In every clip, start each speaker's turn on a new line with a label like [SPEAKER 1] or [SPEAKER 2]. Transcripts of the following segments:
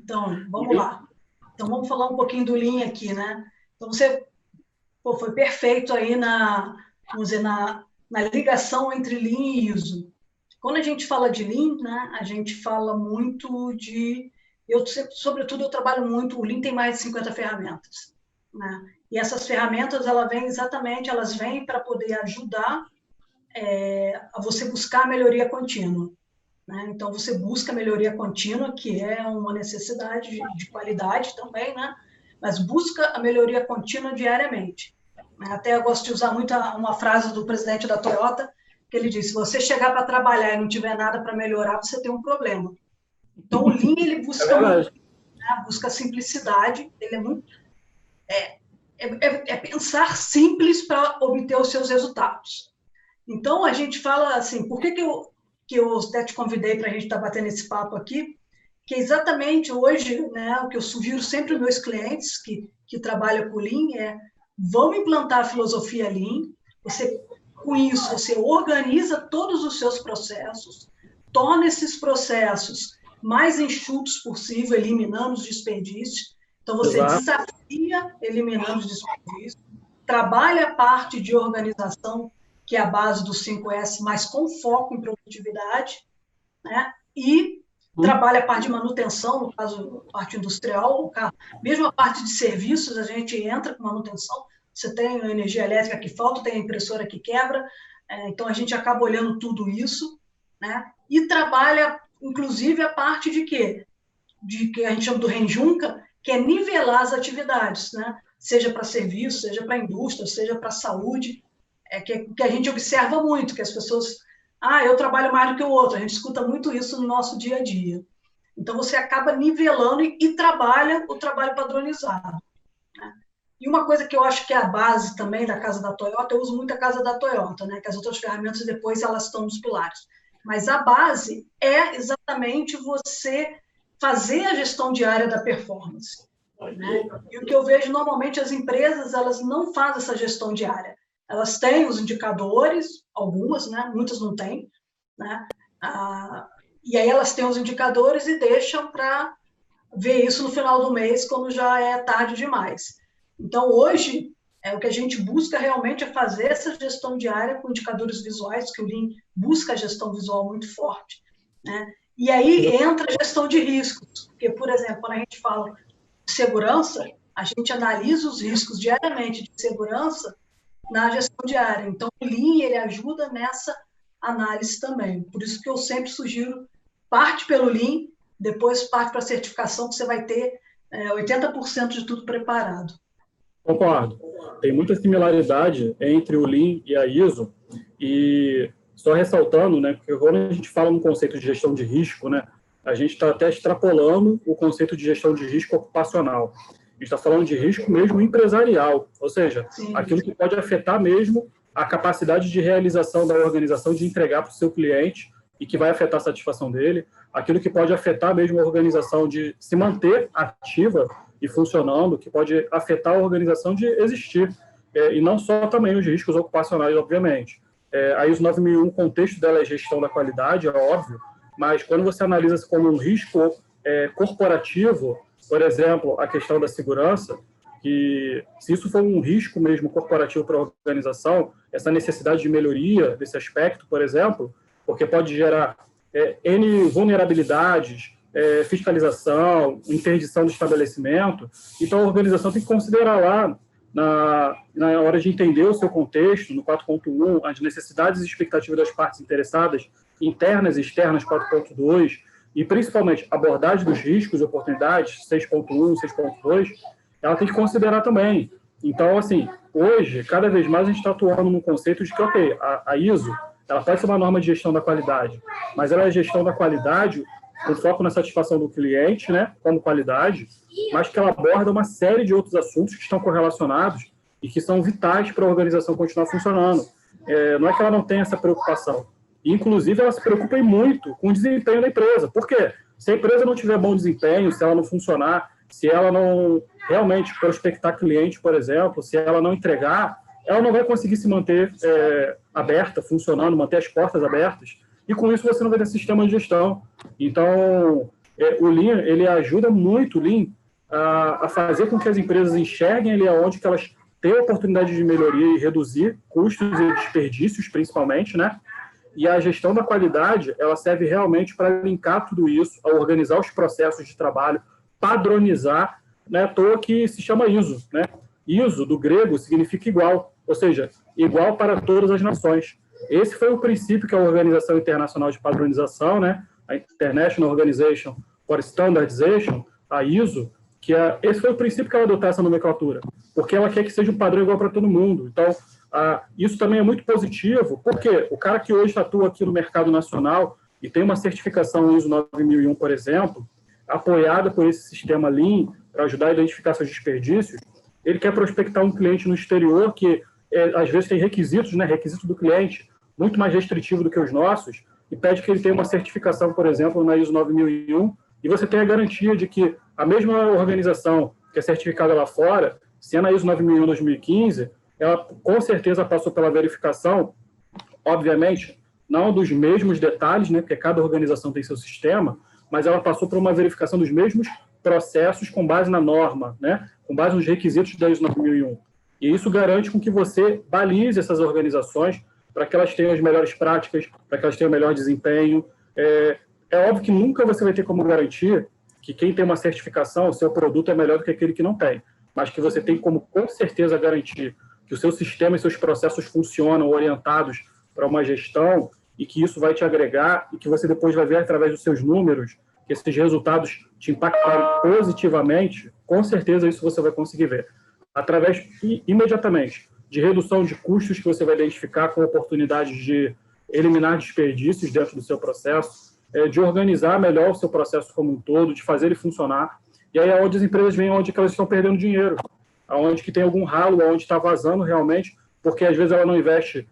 [SPEAKER 1] Então, vamos lá. Então, vamos falar um pouquinho do Lean aqui, né? Então, você foi perfeito aí vamos dizer, na ligação entre Lean e ISO. Quando a gente fala de Lean, né, a gente fala muito de... sobretudo, eu trabalho muito... O Lean tem mais de 50 ferramentas, né? E essas ferramentas, elas vêm para poder ajudar a você buscar a melhoria contínua, né? Então, você busca a melhoria contínua, que é uma necessidade de qualidade também, né? Mas busca a melhoria contínua diariamente. Até eu gosto de usar muito uma frase do presidente da Toyota, que ele disse: se você chegar para trabalhar e não tiver nada para melhorar, você tem um problema. Então, o Lean, ele busca simplicidade, ele é muito... pensar simples para obter os seus resultados. Então, a gente fala assim, por que eu até te convidei para a gente estar batendo esse papo aqui? Que exatamente hoje, né, o que eu sugiro sempre aos meus clientes que trabalham com Lean vamos implantar a filosofia Lean. Com isso, você organiza todos os seus processos, torna esses processos mais enxutos possível, eliminando os desperdícios. Então, você desafia eliminando os desperdícios, trabalha a parte de organização, que é a base do 5S, mas com foco em produtividade, né? E trabalha a parte de manutenção, no caso, a parte industrial, mesmo a parte de serviços, a gente entra com manutenção. Você tem a energia elétrica que falta, tem a impressora que quebra, então a gente acaba olhando tudo isso, né? E trabalha, inclusive, a parte de quê? De que a gente chama do Renjunca, que é nivelar as atividades, né? Seja para serviço, seja para indústria, seja para saúde, que a gente observa muito, que as pessoas... eu trabalho mais do que o outro. A gente escuta muito isso no nosso dia a dia. Então, você acaba nivelando e trabalha o trabalho padronizado, né? E uma coisa que eu acho que é a base também da casa da Toyota, eu uso muito a casa da Toyota, né? Que as outras ferramentas depois elas estão nos pilares. Mas a base é exatamente você fazer a gestão diária da performance, né? E o que eu vejo normalmente, as empresas elas não fazem essa gestão diária. Elas têm os indicadores, algumas, né? Muitas não têm, né? E aí elas têm os indicadores e deixam para ver isso no final do mês, quando já é tarde demais. Então, hoje, o que a gente busca realmente é fazer essa gestão diária com indicadores visuais, que o Lean busca a gestão visual muito forte, né? E aí entra a gestão de riscos, porque, por exemplo, quando a gente fala de segurança, a gente analisa os riscos diariamente de segurança na gestão diária. Então, o Lean, ele ajuda nessa análise também. Por isso que eu sempre sugiro, parte pelo Lean, depois parte para a certificação, que você vai ter 80% de tudo preparado.
[SPEAKER 2] Concordo. Tem muita similaridade entre o Lean e a ISO, e só ressaltando, né, porque quando a gente fala no conceito de gestão de risco, né, a gente está até extrapolando o conceito de gestão de risco ocupacional. A gente está falando de risco mesmo empresarial, ou seja, sim, aquilo que pode afetar mesmo a capacidade de realização da organização de entregar para o seu cliente e que vai afetar a satisfação dele, aquilo que pode afetar mesmo a organização de se manter ativa e funcionando, que pode afetar a organização de existir, e não só também os riscos ocupacionais, obviamente. A ISO 9001, o contexto dela é gestão da qualidade, é óbvio, mas quando você analisa como um risco corporativo, por exemplo, a questão da segurança, que se isso for um risco mesmo corporativo para a organização, essa necessidade de melhoria desse aspecto, por exemplo, porque pode gerar N vulnerabilidades, fiscalização, interdição do estabelecimento. Então, a organização tem que considerar lá, na hora de entender o seu contexto, no 4.1, as necessidades e expectativas das partes interessadas, internas e externas, 4.2, e principalmente abordagem dos riscos e oportunidades, 6.1, 6.2, ela tem que considerar também. Então, assim, hoje, cada vez mais a gente está atuando no conceito de que, ok, a ISO, ela pode ser uma norma de gestão da qualidade, mas ela é gestão da qualidade com foco na satisfação do cliente, né, como qualidade, mas que ela aborda uma série de outros assuntos que estão correlacionados e que são vitais para a organização continuar funcionando. Não é que ela não tenha essa preocupação. Inclusive, ela se preocupa muito com o desempenho da empresa. Por quê? Se a empresa não tiver bom desempenho, se ela não funcionar, se ela não realmente prospectar cliente, por exemplo, se ela não entregar, ela não vai conseguir se manter aberta, funcionando, manter as portas abertas, e com isso você não vai ter sistema de gestão. Então, o Lean, ele ajuda muito o Lean a fazer com que as empresas enxerguem ali aonde que elas têm a oportunidade de melhoria e reduzir custos e desperdícios, principalmente, né? E a gestão da qualidade, ela serve realmente para linkar tudo isso, a organizar os processos de trabalho, padronizar, né? À toa que se chama ISO, né? ISO, do grego, significa igual, ou seja, igual para todas as nações. Esse foi o princípio que a Organização Internacional de Padronização, né? A International Organization for Standardization, a ISO, esse foi o princípio que ela adotou essa nomenclatura, porque ela quer que seja um padrão igual para todo mundo. Então, isso também é muito positivo, porque o cara que hoje atua aqui no mercado nacional e tem uma certificação ISO 9001, por exemplo, apoiada por esse sistema Lean, para ajudar a identificar seus desperdícios, ele quer prospectar um cliente no exterior que, às vezes, tem requisitos, né, requisito do cliente, muito mais restritivo do que os nossos, e pede que ele tenha uma certificação, por exemplo, na ISO 9001, e você tem a garantia de que a mesma organização que é certificada lá fora, se é na ISO 9001 2015, ela com certeza passou pela verificação, obviamente, não dos mesmos detalhes, né, porque cada organização tem seu sistema, mas ela passou por uma verificação dos mesmos processos com base na norma, né, com base nos requisitos da ISO 9001. E isso garante com que você balize essas organizações para que elas tenham as melhores práticas, para que elas tenham o melhor desempenho. É óbvio que nunca você vai ter como garantir que quem tem uma certificação, o seu produto é melhor do que aquele que não tem, mas que você tem como, com certeza, garantir que o seu sistema e seus processos funcionam orientados para uma gestão e que isso vai te agregar e que você depois vai ver através dos seus números que esses resultados te impactaram positivamente, com certeza isso você vai conseguir ver. Através, imediatamente, de redução de custos que você vai identificar com oportunidades de eliminar desperdícios dentro do seu processo, de organizar melhor o seu processo como um todo, de fazer ele funcionar. E aí é onde as empresas veem onde que elas estão perdendo dinheiro, aonde que tem algum ralo, aonde está vazando realmente, porque às vezes ela não investe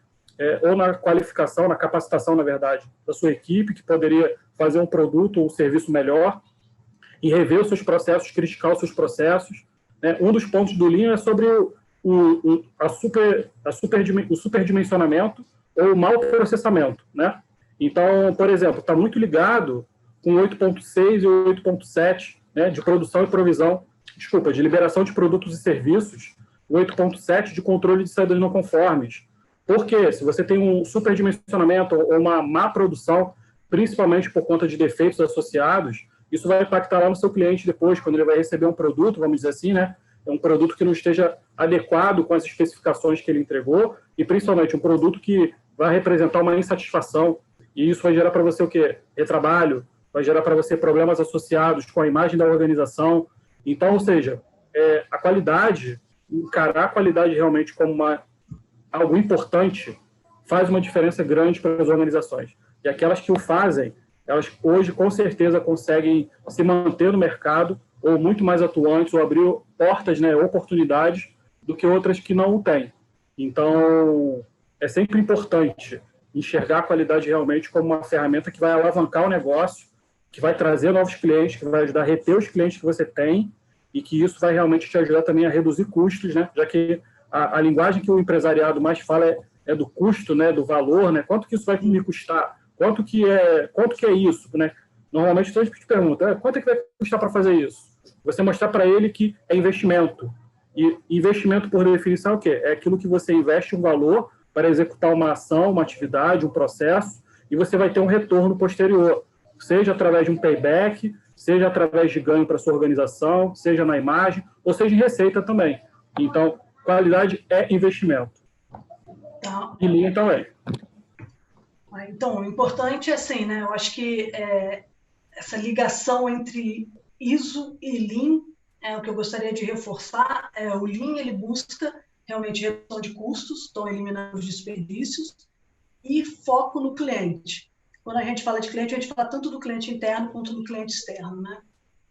[SPEAKER 2] ou na qualificação, na capacitação, na verdade, da sua equipe, que poderia fazer um produto ou um serviço melhor, e rever os seus processos, criticar os seus processos. Um dos pontos do Lean é sobre o superdimensionamento ou o mau processamento, né? Então, por exemplo, está muito ligado com o 8.6 e o 8.7, né, de produção e provisão, de liberação de produtos e serviços, o 8.7 de controle de saídas não conformes. Porque se você tem um superdimensionamento ou uma má produção, principalmente por conta de defeitos associados, isso vai impactar lá no seu cliente depois, quando ele vai receber um produto, vamos dizer assim, né? É um produto que não esteja adequado com as especificações que ele entregou e, principalmente, um produto que vai representar uma insatisfação. E isso vai gerar para você o quê? Retrabalho, vai gerar para você problemas associados com a imagem da organização. Então, ou seja, a qualidade, encarar a qualidade realmente como algo importante, faz uma diferença grande para as organizações. E aquelas que o fazem, elas hoje, com certeza, conseguem se manter no mercado, ou muito mais atuantes, ou abrir portas, né, oportunidades, do que outras que não o têm. Então, é sempre importante enxergar a qualidade realmente como uma ferramenta que vai alavancar o negócio, que vai trazer novos clientes, que vai ajudar a reter os clientes que você tem, e que isso vai realmente te ajudar também a reduzir custos, né? Já que a linguagem que o empresariado mais fala é do custo, né, do valor, né? Quanto que isso vai me custar? Quanto que é isso, né? Normalmente, todos te perguntam, quanto é que vai custar para fazer isso? Você mostrar para ele que é investimento. E investimento, por definição, é o quê? É aquilo que você investe um valor para executar uma ação, uma atividade, um processo, e você vai ter um retorno posterior, seja através de um payback, seja através de ganho para sua organização, seja na imagem, ou seja em receita também. Então, qualidade é investimento. E Lean também.
[SPEAKER 1] Então, o importante é assim, né? Eu acho que essa ligação entre ISO e Lean é o que eu gostaria de reforçar. O Lean, ele busca realmente redução de custos, estão eliminando os desperdícios, e foco no cliente. Quando a gente fala de cliente, a gente fala tanto do cliente interno quanto do cliente externo, né?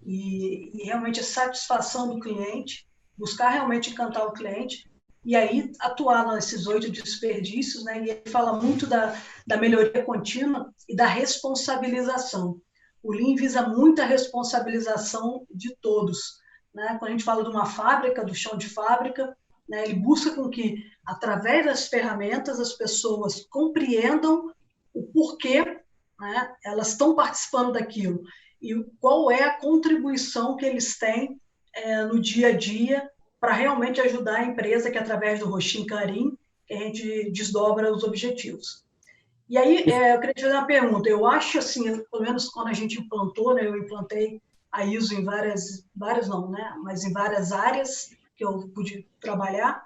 [SPEAKER 1] E realmente a satisfação do cliente, buscar realmente encantar o cliente, e aí atuar nesses 8 desperdícios, né? E ele fala muito da melhoria contínua e da responsabilização. O Lean visa muita responsabilização de todos, né? Quando a gente fala de uma fábrica, do chão de fábrica, né, ele busca com que, através das ferramentas, as pessoas compreendam o porquê, né, elas estão participando daquilo. e qual é a contribuição que eles têm no dia a dia para realmente ajudar a empresa, que através do Roxin Carim, que a gente desdobra os objetivos. E aí, eu queria te fazer uma pergunta. Eu acho, assim, pelo menos quando a gente implantou, né, eu implantei a ISO em várias não, né, mas em várias áreas que eu pude trabalhar,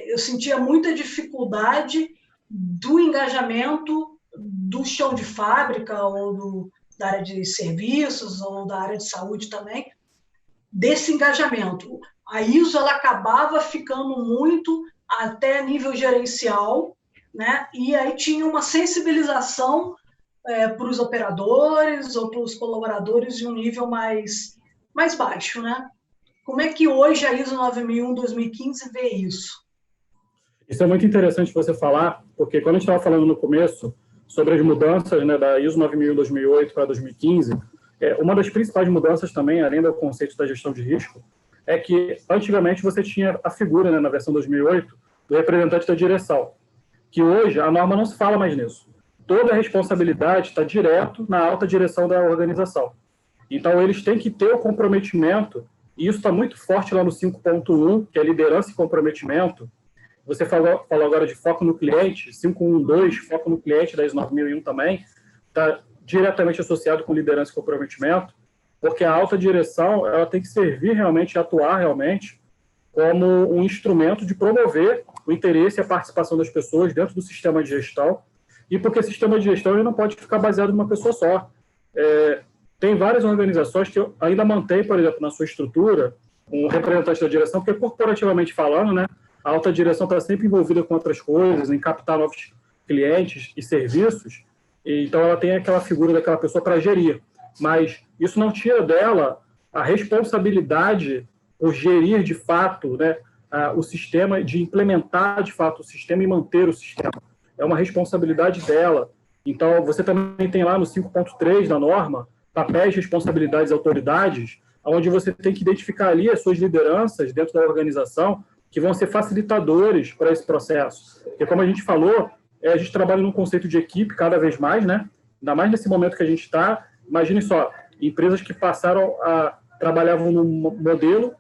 [SPEAKER 1] eu sentia muita dificuldade do engajamento do chão de fábrica ou da área de serviços ou da área de saúde também, desse engajamento. A ISO ela acabava ficando muito até nível gerencial, né? E aí tinha uma sensibilização para os operadores ou para os colaboradores de um nível mais baixo, né? Como é que hoje a ISO 9001-2015 vê isso?
[SPEAKER 2] Isso é muito interessante você falar, porque quando a gente estava falando no começo sobre as mudanças, né, da ISO 9001-2008 para 2015, uma das principais mudanças também, além do conceito da gestão de risco, é que antigamente você tinha a figura, né, na versão 2008, do representante da direção, que hoje a norma não se fala mais nisso. Toda a responsabilidade está direto na alta direção da organização. Então, eles têm que ter o comprometimento, e isso está muito forte lá no 5.1, que é liderança e comprometimento. Você falou agora de foco no cliente, 5.1.2, foco no cliente da ISO 9001 também, está diretamente associado com liderança e comprometimento, porque a alta direção ela tem que servir realmente, atuar realmente como um instrumento de promover o interesse e a participação das pessoas dentro do sistema de gestão, e porque o sistema de gestão ele não pode ficar baseado em uma pessoa só. Tem várias organizações que ainda mantêm, por exemplo, na sua estrutura, um representante da direção, porque corporativamente falando, né, a alta direção está sempre envolvida com outras coisas, em captar novos clientes e serviços, e então ela tem aquela figura daquela pessoa para gerir. Mas isso não tira dela a responsabilidade por gerir de fato, né, o sistema, de implementar de fato o sistema e manter o sistema. É uma responsabilidade dela. Então, você também tem lá no 5.3 da norma, papéis, responsabilidades e autoridades, onde você tem que identificar ali as suas lideranças dentro da organização, que vão ser facilitadores para esse processo. Porque, como a gente falou, a gente trabalha num conceito de equipe cada vez mais, né? Ainda mais nesse momento que a gente está. Imagine só, empresas que trabalhavam num modelo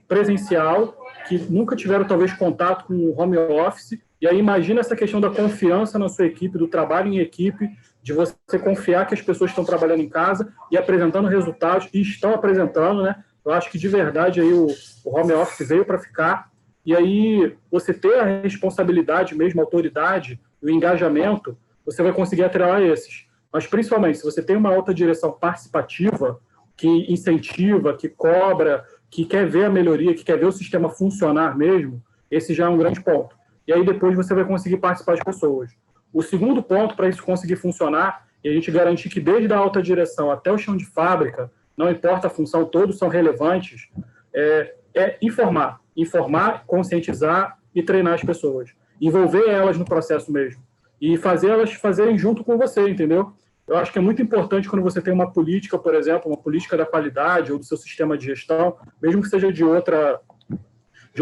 [SPEAKER 2] presencial, que nunca tiveram, talvez, contato com o home office, e aí imagina essa questão da confiança na sua equipe, do trabalho em equipe, de você confiar que as pessoas estão trabalhando em casa e apresentando resultados, e estão apresentando, né? Eu acho que, de verdade, aí o home office veio para ficar, e aí você ter a responsabilidade mesmo, a autoridade, o engajamento, você vai conseguir atrelar esses. Mas, principalmente, se você tem uma alta direção participativa, que incentiva, que cobra, que quer ver a melhoria, que quer ver o sistema funcionar mesmo, esse já é um grande ponto. E aí depois você vai conseguir participar das pessoas. O segundo ponto para isso conseguir funcionar, e a gente garantir que desde a alta direção até o chão de fábrica, não importa a função, todos são relevantes, é informar. Informar, conscientizar e treinar as pessoas. Envolver elas no processo mesmo. E fazer elas fazerem junto com você, entendeu? Eu acho que é muito importante quando você tem uma política, por exemplo, uma política da qualidade ou do seu sistema de gestão, mesmo que seja de outro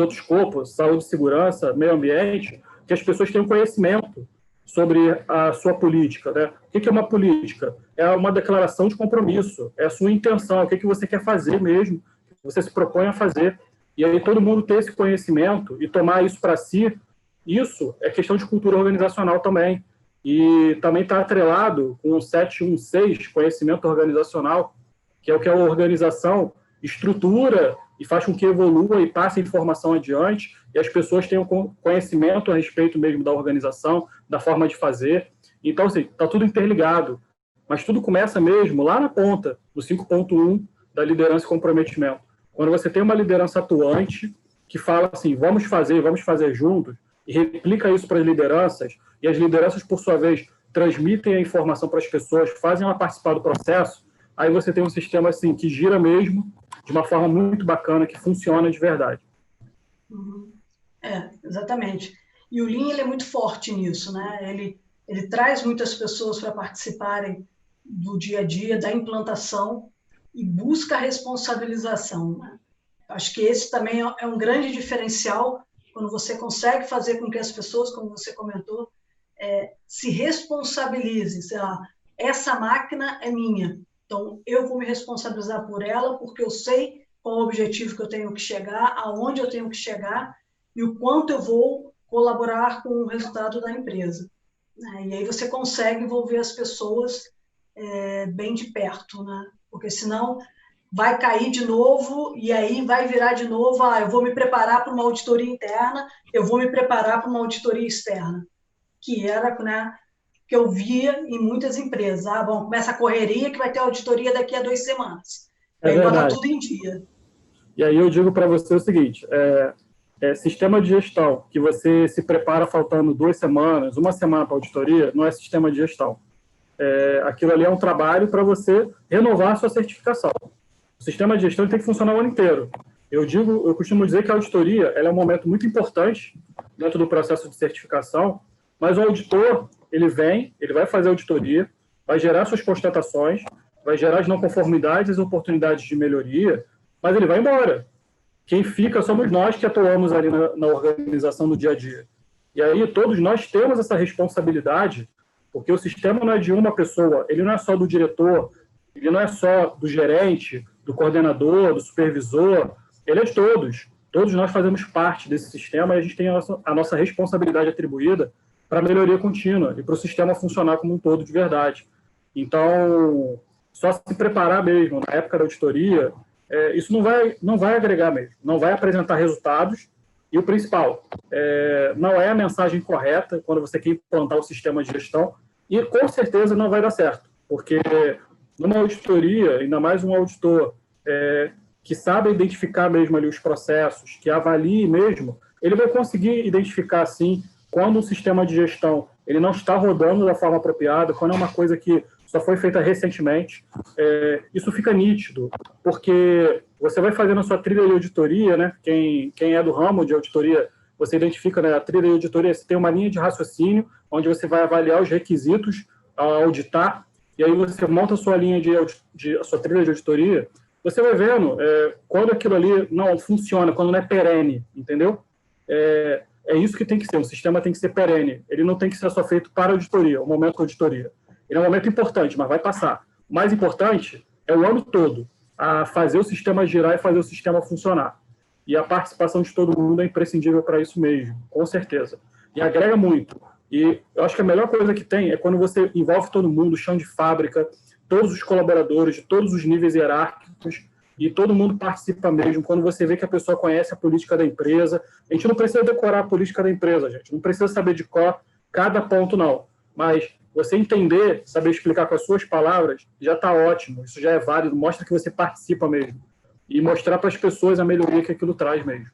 [SPEAKER 2] escopo, saúde, segurança, meio ambiente, que as pessoas tenham conhecimento sobre a sua política, né? O que é uma política? É uma declaração de compromisso, é a sua intenção, o que você quer fazer mesmo, o que você se propõe a fazer. E aí todo mundo ter esse conhecimento e tomar isso para si, isso é questão de cultura organizacional também. E também está atrelado com o 716, conhecimento organizacional, que é o que a organização estrutura e faz com que evolua e passe a informação adiante, e as pessoas tenham conhecimento a respeito mesmo da organização, da forma de fazer. Então, assim, está tudo interligado. Mas tudo começa mesmo lá na ponta, no 5.1 da liderança e comprometimento. Quando você tem uma liderança atuante, que fala assim, vamos fazer juntos, e replica isso para as lideranças, e as lideranças, por sua vez, transmitem a informação para as pessoas, fazem ela participar do processo, aí você tem um sistema assim, que gira mesmo, de uma forma muito bacana, que funciona de verdade.
[SPEAKER 1] Uhum. Exatamente. E o Lean ele é muito forte nisso, né? Ele traz muitas pessoas para participarem do dia a dia, da implantação, e busca a responsabilização, né? Acho que esse também é um grande diferencial, quando você consegue fazer com que as pessoas, como você comentou, se responsabilizem. Sei lá, essa máquina é minha. Então, eu vou me responsabilizar por ela, porque eu sei qual o objetivo que eu tenho que chegar, aonde eu tenho que chegar e o quanto eu vou colaborar com o resultado da empresa. E aí você consegue envolver as pessoas bem de perto, né? Porque senão vai cair de novo e aí vai virar de novo, eu vou me preparar para uma auditoria interna, eu vou me preparar para uma auditoria externa, que era, né, que eu via em muitas empresas. Bom, começa a correria que vai ter auditoria daqui a 2 semanas.
[SPEAKER 2] É
[SPEAKER 1] E aí bota
[SPEAKER 2] verdade.
[SPEAKER 1] tudo em dia.
[SPEAKER 2] E aí eu digo para você o seguinte, sistema de gestão, que você se prepara faltando 2 semanas, 1 semana para auditoria, não é sistema de gestão. Aquilo ali é um trabalho para você renovar a sua certificação. O sistema de gestão tem que funcionar o ano inteiro. Eu costumo dizer que a auditoria ela é um momento muito importante dentro do processo de certificação, mas o auditor, ele vai fazer a auditoria, vai gerar suas constatações, vai gerar as não conformidades, as oportunidades de melhoria, mas ele vai embora. Quem fica somos nós que atuamos ali na organização do dia a dia. E aí todos nós temos essa responsabilidade, porque o sistema não é de uma pessoa, ele não é só do diretor, ele não é só do gerente, do coordenador, do supervisor, ele é de todos. Todos nós fazemos parte desse sistema e a gente tem a nossa responsabilidade atribuída para a melhoria contínua e para o sistema funcionar como um todo de verdade. Então, só se preparar mesmo na época da auditoria, isso não vai agregar mesmo, não vai apresentar resultados e o principal, não é a mensagem correta quando você quer implantar o sistema de gestão e com certeza não vai dar certo, porque numa auditoria, ainda mais um auditor que sabe identificar mesmo ali os processos, que avalie mesmo, ele vai conseguir identificar, sim, quando o sistema de gestão ele não está rodando da forma apropriada, quando é uma coisa que só foi feita recentemente, isso fica nítido, porque você vai fazendo a sua trilha de auditoria, né? Quem é do ramo de auditoria, você identifica, né, a trilha de auditoria, você tem uma linha de raciocínio, onde você vai avaliar os requisitos a auditar, e aí você monta a sua linha a sua trilha de auditoria, você vai vendo quando aquilo ali não funciona, quando não é perene, entendeu? É isso que tem que ser, um sistema tem que ser perene, ele não tem que ser só feito para auditoria, o momento da auditoria. Ele é um momento importante, mas vai passar. O mais importante é o ano todo, a fazer o sistema girar e fazer o sistema funcionar. E a participação de todo mundo é imprescindível para isso mesmo, com certeza. E agrega muito. E eu acho que a melhor coisa que tem é quando você envolve todo mundo, o chão de fábrica, todos os colaboradores de todos os níveis hierárquicos, e todo mundo participa mesmo, quando você vê que a pessoa conhece a política da empresa. A gente não precisa decorar a política da empresa, gente. Não precisa saber de cor cada ponto, não. Mas você entender, saber explicar com as suas palavras, já está ótimo. Isso já é válido, mostra que você participa mesmo. E mostrar para as pessoas a melhoria que aquilo traz mesmo.